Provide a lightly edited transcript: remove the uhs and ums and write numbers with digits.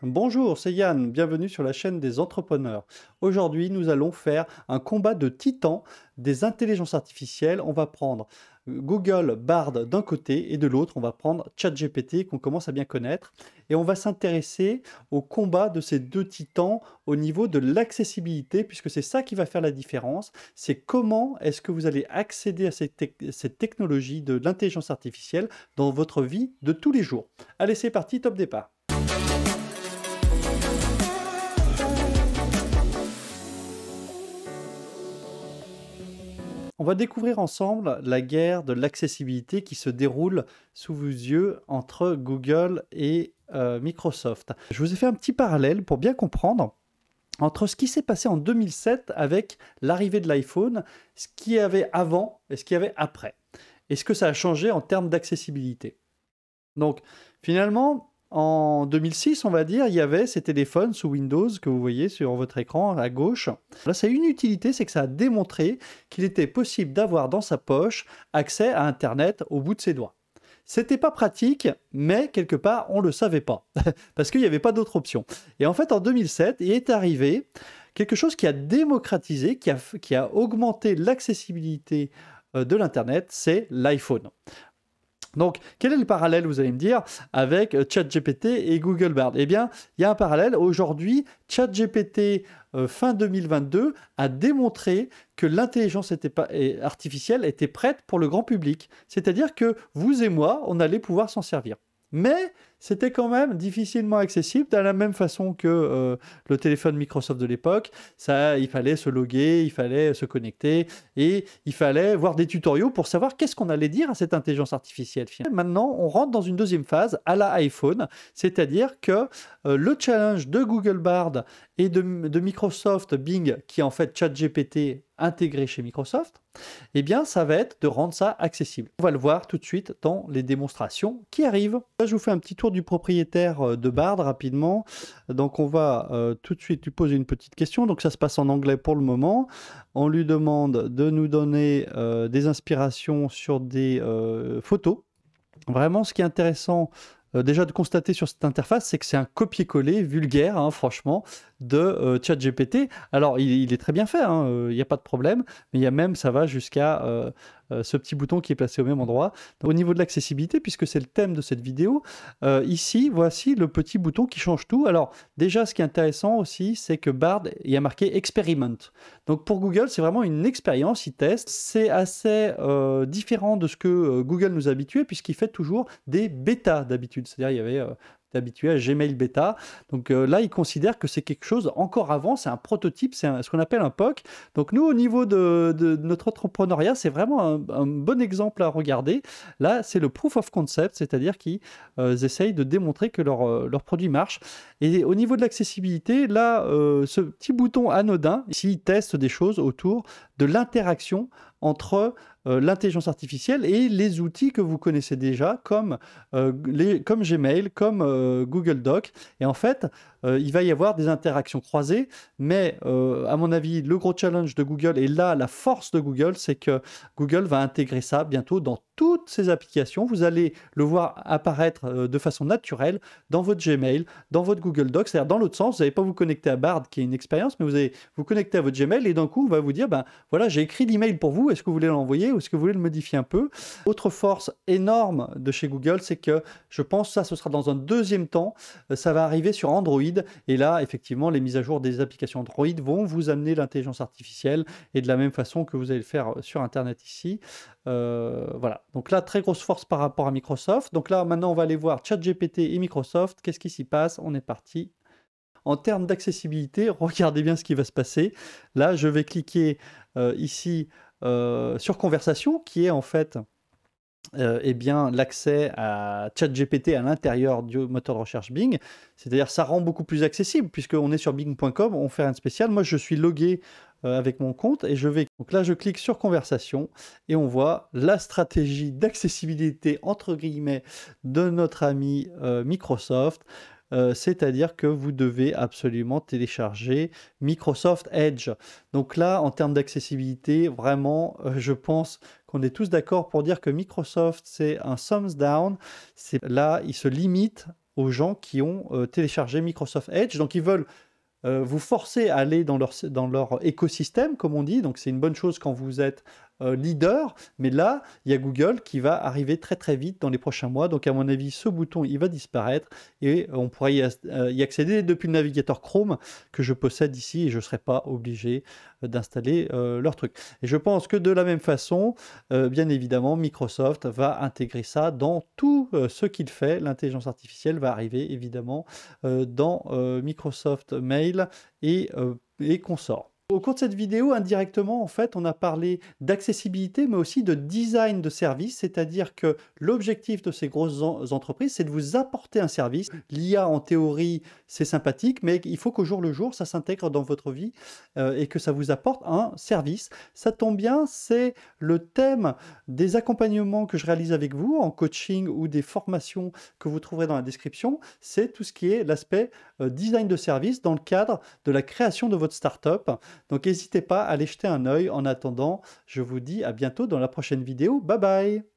Bonjour, c'est Yann, bienvenue sur la chaîne des entrepreneurs. Aujourd'hui, nous allons faire un combat de titans des intelligences artificielles. On va prendre Google Bard d'un côté et de l'autre, on va prendre ChatGPT qu'on commence à bien connaître. Et on va s'intéresser au combat de ces deux titans au niveau de l'accessibilité, puisque c'est ça qui va faire la différence. C'est comment est-ce que vous allez accéder à cette technologie de l'intelligence artificielle dans votre vie de tous les jours. Allez, c'est parti, top départ. On va découvrir ensemble la guerre de l'accessibilité qui se déroule sous vos yeux entre Google et Microsoft. Je vous ai fait un petit parallèle pour bien comprendre entre ce qui s'est passé en 2007 avec l'arrivée de l'iPhone, ce qu'il y avait avant et ce qu'il y avait après. Et ce que ça a changé en termes d'accessibilité. Donc finalement, en 2006, on va dire, il y avait ces téléphones sous Windows que vous voyez sur votre écran à gauche. Là, ça a une utilité, c'est que ça a démontré qu'il était possible d'avoir dans sa poche accès à Internet au bout de ses doigts. C'était pas pratique, mais quelque part, on le savait pas, parce qu'il n'y avait pas d'autre option. Et en fait, en 2007, il est arrivé quelque chose qui a démocratisé, qui a augmenté l'accessibilité de l'Internet, c'est l'iPhone. Donc, quel est le parallèle, vous allez me dire, avec ChatGPT et Google Bard? Eh bien, il y a un parallèle. Aujourd'hui, ChatGPT, fin 2022, a démontré que l'intelligence artificielle était prête pour le grand public. C'est-à-dire que vous et moi, on allait pouvoir s'en servir. Mais c'était quand même difficilement accessible de la même façon que le téléphone Microsoft de l'époque. Il fallait se loguer, il fallait se connecter et il fallait voir des tutoriaux pour savoir qu'est-ce qu'on allait dire à cette intelligence artificielle. Maintenant, on rentre dans une deuxième phase à la iPhone, c'est-à-dire que le challenge de Google Bard et de Microsoft Bing, qui est en fait ChatGPT intégré chez Microsoft, eh bien, ça va être de rendre ça accessible. On va le voir tout de suite dans les démonstrations qui arrivent. Là, je vous fais un petit tour du propriétaire de Bard rapidement. Donc, on va tout de suite lui poser une petite question. Donc, ça se passe en anglais pour le moment. On lui demande de nous donner des inspirations sur des photos. Vraiment, ce qui est intéressant, déjà de constater sur cette interface, c'est que c'est un copier-coller vulgaire, hein, franchement, de ChatGPT. Alors, il est très bien fait, hein, il n'y a pas de problème, mais il y a même, ça va jusqu'à ce petit bouton qui est placé au même endroit. Donc, au niveau de l'accessibilité, puisque c'est le thème de cette vidéo, ici, voici le petit bouton qui change tout. Alors, déjà, ce qui est intéressant aussi, c'est que Bard, il y a marqué Experiment. Donc, pour Google, c'est vraiment une expérience, il teste. C'est assez différent de ce que Google nous a habitués, puisqu'il fait toujours des bêtas d'habitude. C'est-à-dire, il y avait habitué à Gmail bêta. Donc là, il considère que c'est quelque chose encore avant, c'est un prototype, c'est ce qu'on appelle un POC. Donc nous, au niveau de notre entrepreneuriat, c'est vraiment un bon exemple à regarder. Là, c'est le proof of concept, c'est-à-dire qu'ils essayent de démontrer que leur produit marche. Et au niveau de l'accessibilité, là, ce petit bouton anodin, ici, il teste des choses autour de l'interaction entre l'intelligence artificielle et les outils que vous connaissez déjà, comme Gmail, comme Google Doc. Et en fait, il va y avoir des interactions croisées, mais à mon avis, le gros challenge de Google, et là, la force de Google, c'est que Google va intégrer ça bientôt dans toutes ses applications. Vous allez le voir apparaître de façon naturelle dans votre Gmail, dans votre Google Docs, c'est-à-dire dans l'autre sens. Vous n'allez pas vous connecter à Bard, qui est une expérience, mais vous allez vous connecter à votre Gmail et d'un coup, on va vous dire, ben voilà, j'ai écrit l'email pour vous, est-ce que vous voulez l'envoyer ou est-ce que vous voulez le modifier un peu? Autre force énorme de chez Google, c'est que je pense que ça, ce sera dans un deuxième temps, ça va arriver sur Android, et là, effectivement, les mises à jour des applications Android vont vous amener l'intelligence artificielle, et de la même façon que vous allez le faire sur Internet ici. Voilà, donc là, très grosse force par rapport à Microsoft. Donc là, maintenant, on va aller voir ChatGPT et Microsoft. Qu'est-ce qui s'y passe? On est parti. En termes d'accessibilité, regardez bien ce qui va se passer. Là, je vais cliquer ici sur Conversation, qui est en fait eh bien, l'accès à ChatGPT à l'intérieur du moteur de recherche Bing. C'est-à-dire ça rend beaucoup plus accessible, puisqu'on est sur bing.com, on fait rien de spécial. Moi, je suis logué avec mon compte et je vais... Donc là, je clique sur Conversation et on voit la stratégie d'accessibilité, entre guillemets, de notre ami Microsoft. C'est-à-dire que vous devez absolument télécharger Microsoft Edge. Donc là, en termes d'accessibilité, vraiment, je pense qu'on est tous d'accord pour dire que Microsoft, c'est un thumbs down. Là, il se limite aux gens qui ont téléchargé Microsoft Edge. Donc ils veulent vous forcer à aller dans leur écosystème, comme on dit. Donc c'est une bonne chose quand vous êtes leader. Mais là, il y a Google qui va arriver très très vite dans les prochains mois. Donc à mon avis, ce bouton, il va disparaître et on pourra y accéder depuis le navigateur Chrome que je possède ici et je ne serai pas obligé d'installer leur truc. Et je pense que de la même façon, bien évidemment, Microsoft va intégrer ça dans tout ce qu'il fait. L'intelligence artificielle va arriver évidemment dans Microsoft Mail et consorts. Au cours de cette vidéo, indirectement, en fait, on a parlé d'accessibilité, mais aussi de design de service, c'est-à-dire que l'objectif de ces grosses entreprises, c'est de vous apporter un service. L'IA, en théorie, c'est sympathique, mais il faut qu'au jour le jour, ça s'intègre dans votre vie et que ça vous apporte un service. Ça tombe bien, c'est le thème des accompagnements que je réalise avec vous en coaching ou des formations que vous trouverez dans la description. C'est tout ce qui est l'aspect design de service dans le cadre de la création de votre startup. Donc n'hésitez pas à aller jeter un œil. En attendant, je vous dis à bientôt dans la prochaine vidéo. Bye bye!